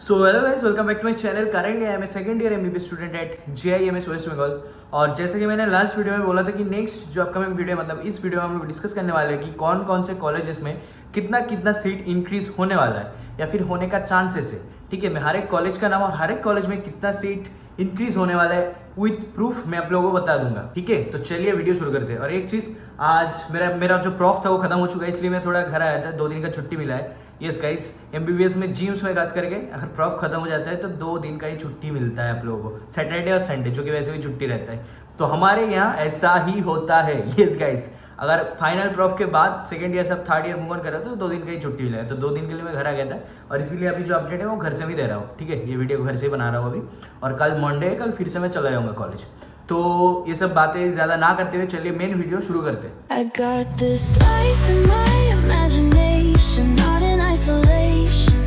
So hello guys, welcome back to my channel. Currently I am a second year MBBS student at JIMS West Bengal. और जैसे कि मैंने last video में बोला था कि नेक्स्ट जो अपकमिंग वीडियो मतलब इस वीडियो में हम लोग डिस्कस करने वाले हैं कि कौन कौन से कॉलेजेस में कितना कितना सीट इंक्रीज होने वाला है या फिर होने का चांसेस है। ठीक है, मैं हर एक कॉलेज का नाम और हर एक कॉलेज में कितना सीट इंक्रीज होने वाला है विथ प्रूफ मैं आप लोगों को बता दूंगा। ठीक है, तो चलिए वीडियो शुरू करते हैं। और एक चीज, आज मेरा जो प्रॉफ था वो खत्म हो चुका है, इसलिए मैं थोड़ा घर आया था। 2 दिन का छुट्टी मिला है। यस गाइस, एमबीबीएस में जीम्स में खास करके अगर प्रॉफ खत्म हो जाता है तो 2 दिन का ही छुट्टी मिलता है आप लोगों को, सैटरडे और संडे, जो कि वैसे भी छुट्टी रहता है। तो हमारे यहाँ ऐसा ही होता है। यस गाइस, अगर फाइनल प्रॉफ के बाद सेकंड ईयर सब थर्ड ईयर मूव ऑन कर रहे हो तो 2 दिन का ही छुट्टी मिला है। तो 2 दिन के लिए मैं घर आ गया था और इसीलिए अभी जो अपडेट है वो घर से भी दे रहा हूँ। ठीक है, ये वीडियो घर से ही बना रहा हूँ अभी। और कल मंडे है, कल फिर से मैं चला जाऊँगा कॉलेज। तो ये सब बातें ज़्यादा ना करते हुए चलिए मेन वीडियो शुरू करते हैं। I got this life in my imagination, not in isolation.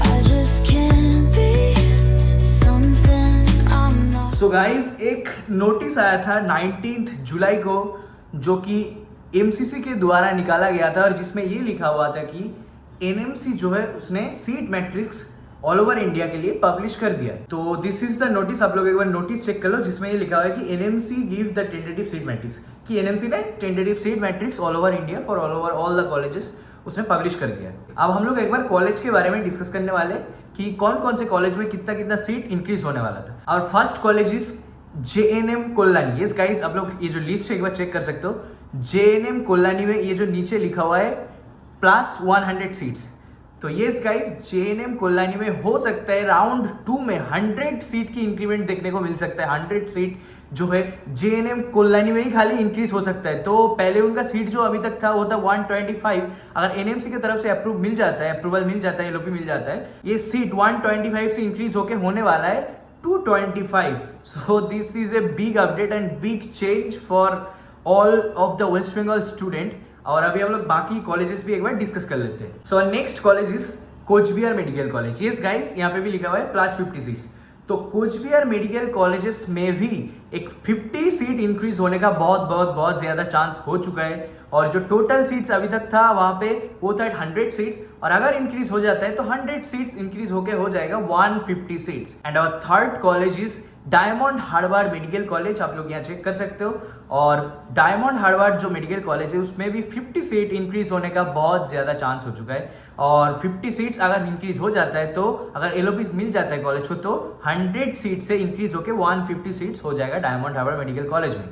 I just can't be something I'm not. So guys, एक नोटिस आया था 19 जुलाई को जो कि एमसीसी के द्वारा निकाला गया था और जिसमें ये लिखा हुआ था कि एनएमसी जो है उसने seat matrix all over India के लिए पब्लिश कर दिया है। तो दिस इज द नोटिस, आप लोग एक बार नोटिस चेक कर लो, जिसमें ये लिखा हुआ है कि NMC give the tentative seat matrix, कि एनएमसी ने tentative seat matrix all over India for all over all the colleges उसने पब्लिश कर दिया है। अब हम लोग एक बार कॉलेज के बारे में डिस्कस करने वाले कि कौन कौन से कॉलेज में कितना कितना सीट इंक्रीज होने वाला था। और first college is JNM Kalyani. Yes guys, आप लोग ये जो लिस्ट है एक बार चेक कर सकते हो। जेएनएम कोल्लानी में ये जो नीचे लिखा हुआ है प्लस 100 सीट्स, तो यस गाइस, जेएनएम कोल्लानी में हो सकता है राउंड 2 में 100 सीट की इंक्रीमेंट देखने को मिल सकता है। 100 सीट जो है जेएनएम कोल्लानी में ही खाली इंक्रीज हो सकता है। तो पहले उनका सीट जो अभी तक था वो था 125। अगर एनएमसी की तरफ से अप्रूवल मिल जाता है, एलओपी मिल जाता है, ये सीट 125 से इंक्रीज होके होने वाला है 225। So this is a big update and big change for all of the West Bengal student. और अभी हम लोग बाकी कॉलेजेस भी एक बार डिस्कस कर लेते हैं। So next college is Cooch Behar medical college. Yes guys, यहाँ पे भी लिखा हुआ है प्लस 50 सीट्स। तो कोचबिहार मेडिकल कॉलेजेस में भी एक 50 सीट इंक्रीज होने का बहुत ज्यादा चांस हो चुका है। और जो टोटल सीट्स अभी तक था वहां पे वो था 100 सीट्स, और अगर इंक्रीज हो जाता है तो 100 सीट्स इंक्रीज होके हो जाएगा 150 seats. And our third college is Diamond हार्वर्ड मेडिकल कॉलेज, आप लोग यहाँ चेक कर सकते हो। और डायमंड हार्वर्ड जो मेडिकल कॉलेज है उसमें भी 50 सीट इंक्रीज होने का बहुत ज्यादा चांस हो चुका है। और 50 सीट्स अगर इंक्रीज हो जाता है तो अगर एलओपीज मिल जाता है कॉलेज को तो 100 सीट से इंक्रीज होकर 150 सीट्स हो जाएगा डायमंड हार्वर्ड मेडिकल कॉलेज में।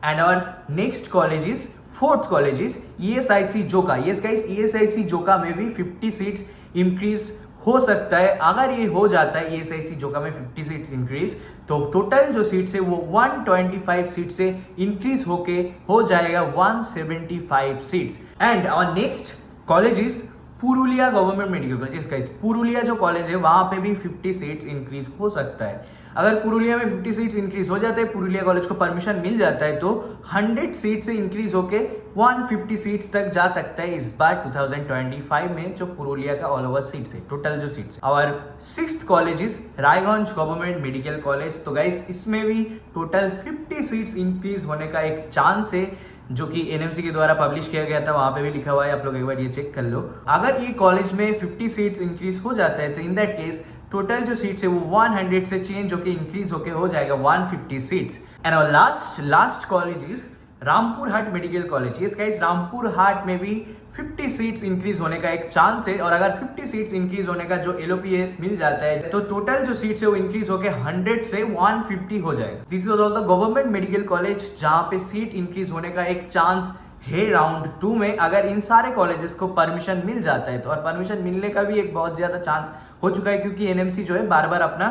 And our next college is fourth college is ESIC Joka. Yes guys, ESIC Joka में भी 50 सीट्स इंक्रीज हो सकता है। अगर ये हो जाता है ईएसआईसी जोका में 50 सीट्स इंक्रीज, तो टोटल जो सीट्स है वो 125 सीट से इंक्रीज होके हो जाएगा 175 seats. And our next college is Purulia government medical college. Guys, Purulia जो कॉलेज है वहां पे भी 50 सीट्स इंक्रीज हो सकता है। अगर पुरुलिया में 50 सीट्स इंक्रीज हो जाते हैं, पुरुलिया कॉलेज को परमिशन मिल जाता है, तो 100 सीट से इंक्रीज होके 150 सीट्स तक जा सकता है इस बार 2025 में, जो पुरुलिया का ऑल ओवर सीट्स है, टोटल जो सीट्स। और sixth college is Raiganj government medical college. तो गाइस, इसमें भी टोटल 50 सीट्स इंक्रीज होने का एक चांस है, जो कि एनएमसी के द्वारा पब्लिश किया गया था, वहां पे भी लिखा हुआ है, आप लोग एक बार ये चेक कर लो। अगर ये कॉलेज में 50 सीट्स इंक्रीज हो जाता है तो इन दैट केस टोटल जो सीट्स है वो 100 से चेंज होके इंक्रीज होके हो जाएगा 150 सीट्स। एंड और last college is Rampurhat medical college. Yes guys, Rampurhat में भी 50 सीट्स इंक्रीज होने का एक चांस है। और अगर 50 सीट्स इंक्रीज होने का जो एलओपी मिल जाता है तो टोटल जो सीट्स है वो इंक्रीज होके 100 से 150 हो जाएगा। This is all the government medical college जहां पे सीट इंक्रीज होने का एक चांस है राउंड 2 में, अगर इन सारे कॉलेजेस को परमिशन मिल जाता है तो। और परमिशन मिलने का भी एक बहुत ज्यादा चांस हो चुका है, क्योंकि एनएमसी जो है बार बार अपना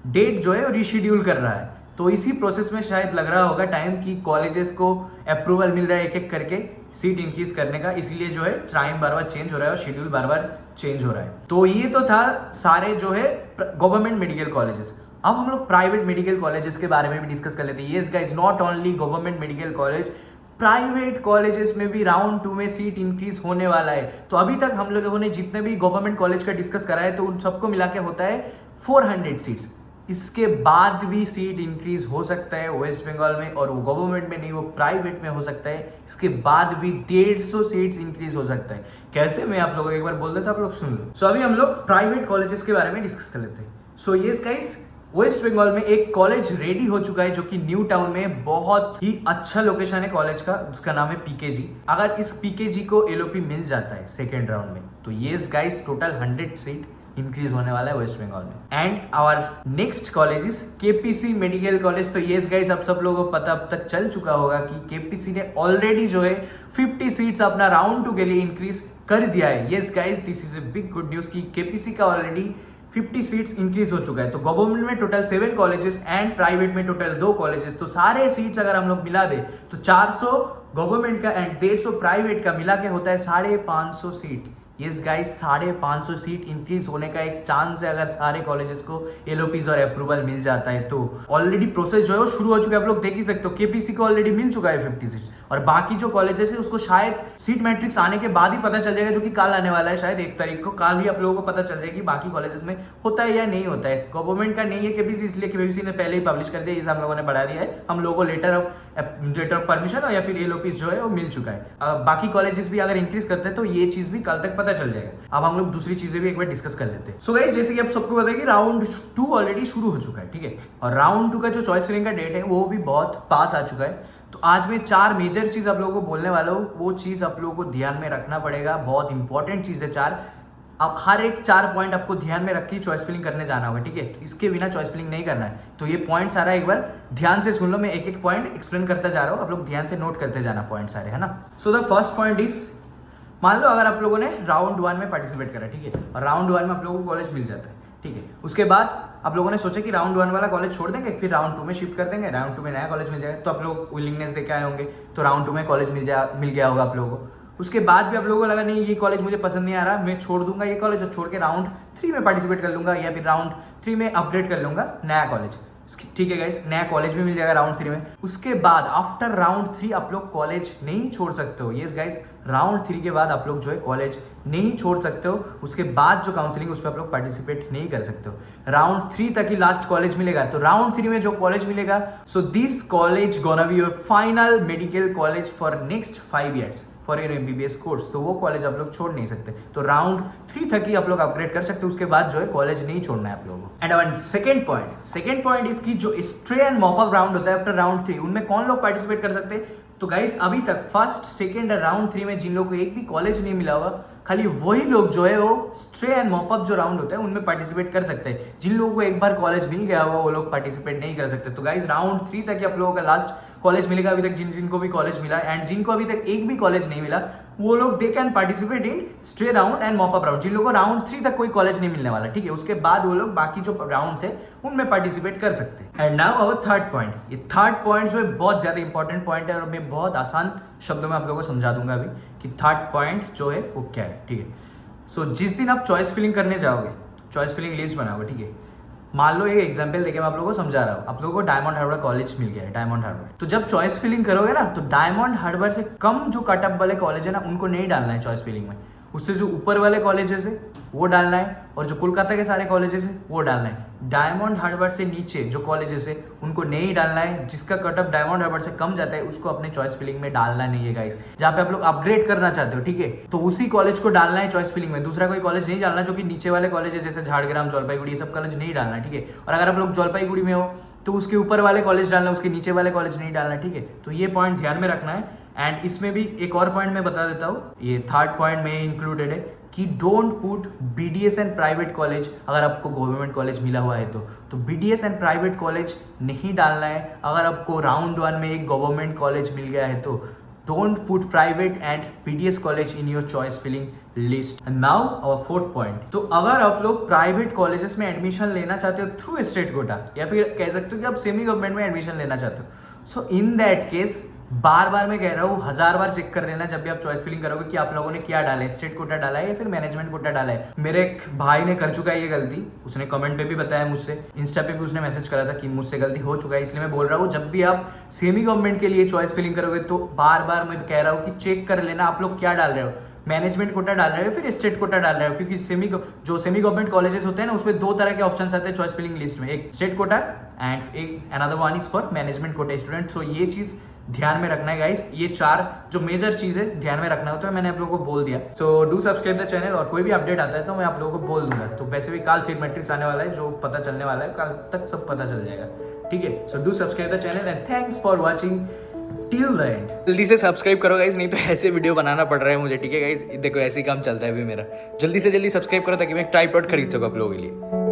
डेट जो है रिशेड्यूल कर रहा है। तो इसी प्रोसेस में शायद लग रहा होगा टाइम कि कॉलेजेस को अप्रूवल मिल रहा है एक एक करके सीट इंक्रीज करने का, इसलिए जो है टाइम बार बार चेंज हो रहा है और शेड्यूल बार बार चेंज हो रहा है। तो ये तो था सारे जो है गवर्नमेंट मेडिकल कॉलेजेस। अब हम लोग प्राइवेट मेडिकल कॉलेजेस के बारे में भी डिस्कस कर लेते हैं। Yes guys, not only government medical college, private colleges में भी राउंड 2 में सीट इंक्रीज होने वाला है। तो अभी तक हम लोगों ने जितने भी गवर्नमेंट कॉलेज का डिस्कस करा है तो उन सबको मिला के होता है 400 सीट्स। इसके बाद भी सीट इंक्रीज हो सकता है वेस्ट बंगाल में, और वो गवर्नमेंट में नहीं, वो प्राइवेट में हो सकता है। इसके बाद भी 150 सीट्स इंक्रीज हो सकता है। कैसे, मैं आप लोगों को एक बार बोल देता, आप लोग सुन लो। सो अभी हम लोग प्राइवेट कॉलेजेस के बारे में डिस्कस कर लेते हैं। सो ये गाइस, वेस्ट बंगाल में एक कॉलेज रेडी हो चुका है जो कि न्यू टाउन में बहुत ही अच्छा लोकेशन है कॉलेज का, उसका नाम है पीकेजी। अगर इस पीकेजी को एलओपी मिल जाता है सेकेंड राउंड में, तो ये गाइस टोटल 100 सीट इंक्रीज होने वाला है वेस्ट बंगाल में। And our next college is KPC medical college. तो ये गाइस अब सब लोगों को पता अब तक चल चुका होगा कि केपीसी ने ऑलरेडी जो है 50 सीट्स अपना राउंड 2 के लिए इंक्रीज कर दिया है। Yes guys, this is a big good news कि केपीसी का ऑलरेडी 50 सीट्स इंक्रीज हो चुका है। तो गवर्नमेंट में टोटल 7 कॉलेजेस एंड प्राइवेट में टोटल 2 कॉलेजेस। तो सारे सीट्स अगर हम लोग मिला दे तो 400 गवर्नमेंट का एंड 150 प्राइवेट का मिला के होता है 550 seat. Yes guys, 550 seat increase होने का एक चांस है अगर सारे कॉलेजेस को एलओपीज और अप्रूवल मिल जाता है। तो ऑलरेडी प्रोसेस जो है वो शुरू हो चुका है, आप लोग देख ही सकते हो। केपीसी को ऑलरेडी मिल चुका है 50 सीट्स, और बाकी जो कॉलेजेस है उसको शायद सीट मैट्रिक्स आने के बाद ही पता चल जाएगा, जो कि कल आने वाला है, शायद 1 तारीख को। कल ही आप लोगों को पता चल जाएगी बाकी कॉलेजेस में होता है या नहीं होता है। गवर्नमेंट का नहीं है केपीसी, इसलिए केपीसी ने पहले ही पब्लिश कर दिया, इसे हम लोगों ने बढ़ा दिया है। हम लोगों को लेटर ऑफ परमिशन या फिर एलओपीज जो है वो मिल चुका है। बाकी कॉलेजेस भी अगर इंक्रीज करते हैं तो ये चीज भी कल तक पता चल जाएगा। अब हम लोग दूसरी चीजें भी एक बार डिस्कस कर लेते हैं। सो गाइस, जैसे कि आप सबको पता है कि राउंड 2 ऑलरेडी शुरू हो चुका है, ठीक है। और राउंड 2 का जो चॉइस फिलिंग का डेट है वो भी बहुत पास आ चुका है। तो आज मैं 4 मेजर चीज आप लोगों को बोलने वाला हूँ, वो चीज आप लोगों को ध्यान में रखना पड़ेगा। बहुत इंपॉर्टेंट चीज है 4। अब हर एक 4 पॉइंट आपको ध्यान में रख के चॉइस फिलिंग करने जाना होगा, ठीक है। तो इसके बिना चॉइस फिलिंग नहीं करना है। तो ये पॉइंट सारा एक बार ध्यान से सुन लो, मैं एक एक पॉइंट एक्सप्लेन करता जा रहा हूँ, आप लोग ध्यान से नोट करते जाना पॉइंट सारे, है ना। So the first point is, मान लो अगर आप लोगों ने राउंड 1 में पार्टिसिपेट करा, ठीक है, और राउंड 1 में आप लोगों को कॉलेज मिल जाता है, ठीक है। उसके बाद आप लोगों ने सोचा कि राउंड 1 वाला कॉलेज छोड़ देंगे, फिर राउंड 2 में शिफ्ट कर देंगे, राउंड 2 में नया कॉलेज मिल जाएगा। तो आप लोग विलिंगनेस देके आए होंगे, तो राउंड 2 में कॉलेज मिल गया होगा आप लोगों को। उसके बाद भी आप लोगों को लगा नहीं ये कॉलेज मुझे पसंद नहीं आ रहा, मैं छोड़ दूंगा ये कॉलेज और छोड़ के राउंड 3 में पार्टिसिपेट कर लूंगा, या फिर राउंड 3 में अपग्रेड कर लूंगा नया कॉलेज, ठीक है गाइस। नया कॉलेज भी मिल जाएगा राउंड 3 में। उसके बाद आफ्टर राउंड 3 आप लोग कॉलेज नहीं छोड़ सकते हो। यस गाइस, राउंड 3 के बाद आप लोग जो है कॉलेज नहीं छोड़ सकते हो। उसके बाद जो काउंसलिंग उस पर आप लोग पार्टिसिपेट नहीं कर सकते हो। राउंड 3 तक ही लास्ट कॉलेज मिलेगा। तो राउंड 3 में जो कॉलेज मिलेगा, so this college gonna be your final medical college for next 5 years for your MBBS course. तो वो कॉलेज आप लोग छोड़ नहीं सकते। तो राउंड 3 तक ही आप लोग अपग्रेड कर सकते हो, उसके बाद जो है कॉलेज नहीं छोड़ना है आप लोगों को। एंड अवर सेकंड पॉइंट इसकी जो stray and mop up round होता है आफ्टर राउंड 3, उनमें कौन लोग पार्टिसिपेट कर सकते हैं। तो गाइस, अभी तक फर्स्ट, सेकंड और राउंड 3 में जिन लोगों को एक भी कॉलेज नहीं मिला होगा, खाली वही लोग जो है वो स्ट्रे एंड मॉप अप जो राउंड होता है उनमें पार्टिसिपेट कर सकते हैं। जिन लोगों को एक बार कॉलेज मिल गया होगा वो लोग पार्टिसिपेट नहीं कर सकते। तो गाइस, राउंड 3 तक ही आप लोगों का लास्ट कॉलेज मिलेगा। अभी तक जिनको भी कॉलेज मिला एंड जिनको अभी तक एक भी कॉलेज नहीं मिला, वो लोग they can participate in stray round and mop up round. जिन लोगों को राउंड 3 तक कोई कॉलेज नहीं मिलने वाला, ठीक है, उसके बाद वो लोग बाकी जो राउंड है उनमें पार्टिसिपेट कर सकते हैं। And now our third point. ये थर्ड पॉइंट जो है बहुत ज्यादा इंपॉर्टेंट पॉइंट है, और मैं बहुत आसान शब्दों में आप लोगों को समझा दूंगा अभी कि थर्ड पॉइंट जो है वो क्या है, ठीक है। सो जिस दिन आप चॉइस फिलिंग करने जाओगे, चॉइस फिलिंग लिस्ट बनाओगे, ठीक है, मान लो एक एग्जांपल देके मैं आप लोगों को समझा रहा हूँ। आप लोगों को डायमंड हार्बर कॉलेज मिल गया है, डायमंड हार्बर। तो जब चॉइस फिलिंग करोगे ना, तो डायमंड हार्बर से कम जो कट ऑफ वाले कॉलेज है ना, उनको नहीं डालना है चॉइस फिलिंग में। उससे जो ऊपर वाले कॉलेजेस है वो डालना है, और जो कोलकाता के सारे कॉलेजेस है वो डालना है। डायमंड हार्बर से नीचे जो कॉलेजेस है उनको नहीं डालना है। जिसका कट ऑफ डायमंड हार्बर से कम जाता है उसको अपने चॉइस फिलिंग में डालना नहीं है गाइस। जहाँ पे आप लोग अपग्रेड करना चाहते हो, ठीक है, तो उसी कॉलेज को डालना है चॉइस फिलिंग में। दूसरा कोई कॉलेज नहीं डालना, जो कि नीचे वाले कॉलेज है जैसे झाड़ग्राम, जलपाईगुड़ी, ये सब कॉलेज नहीं डालना, ठीक है। और अगर आप लोग जलपाईगुड़ी में हो तो उसके ऊपर वाले कॉलेज डालना, उसके नीचे वाले कॉलेज नहीं डालना, ठीक है। तो ये पॉइंट ध्यान में रखना है। एंड इसमें भी एक और पॉइंट मैं बता देता हूँ, ये थर्ड पॉइंट में इंक्लूडेड है कि don't put BDS and private college. अगर आपको गवर्नमेंट कॉलेज मिला हुआ है तो बीडीएस एंड प्राइवेट कॉलेज नहीं डालना है। अगर आपको राउंड 1 में एक गवर्नमेंट कॉलेज मिल गया है तो don't put private and BDS college in your choice filling list. Now our fourth point. तो अगर आप लोग प्राइवेट कॉलेजेस में एडमिशन लेना चाहते हो थ्रू स्टेट कोटा, या फिर कह सकते हो कि आप सेमी गवर्नमेंट में एडमिशन लेना चाहते हो, सो इन दैट केस बार बार मैं कह रहा हूँ 1000 बार चेक कर लेना जब भी आप चॉइस फिलिंग करोगे कि आप लोगों ने क्या डाला है, स्टेट कोटा डाला है या फिर मैनेजमेंट कोटा डाला है। मेरे एक भाई ने कर चुका है ये गलती, उसने कमेंट पे भी बताया मुझसे, इंस्टा पे भी उसने मैसेज करा था कि मुझसे गलती हो चुका है। इसलिए मैं बोल रहा हूँ जब भी आप सेमी गवर्नमेंट के लिए चॉइस फिलिंग करोगे तो बार बार मैं कह रहा हूँ कि चेक कर लेना आप लोग क्या डाल रहे हो। मैनेजमेंट कोटा डाल रहे हो फिर स्टेट कोटा डाल रहे हो, क्योंकि सेमी गवर्नमेंट कॉलेजेस होते हैं ना उसमें 2 तरह के ऑप्शन आते हैं चॉइस फिलिंग लिस्ट में, एक स्टेट कोटा एंड एक another one is for management quota student. So ये चीज ध्यान में रखना है गाइस, ये 4 जो मेजर चीज है ध्यान में रखना होता है, मैंने आप लोगों को बोल दिया। So do subscribe the channel, और कोई भी अपडेट आता है तो मैं आप लोगों को बोल दूंगा। तो वैसे भी कल सीट मैट्रिक्स आने वाला है, जो पता चलने वाला है कल तक सब पता चल जाएगा, ठीक है। So do subscribe the channel and thanks for watching till the end. जल्दी से सब्सक्राइब करो गाइस, नहीं तो ऐसे वीडियो बनाना पड़ रहा है मुझे, ठीक है गाइस। देखो ऐसे ही काम चलता है अभी मेरा, जल्दी से जल्दी सब्सक्राइब करो ताकि मैं एक ट्राइपॉड खरीद सकूं आप लोगों के लिए।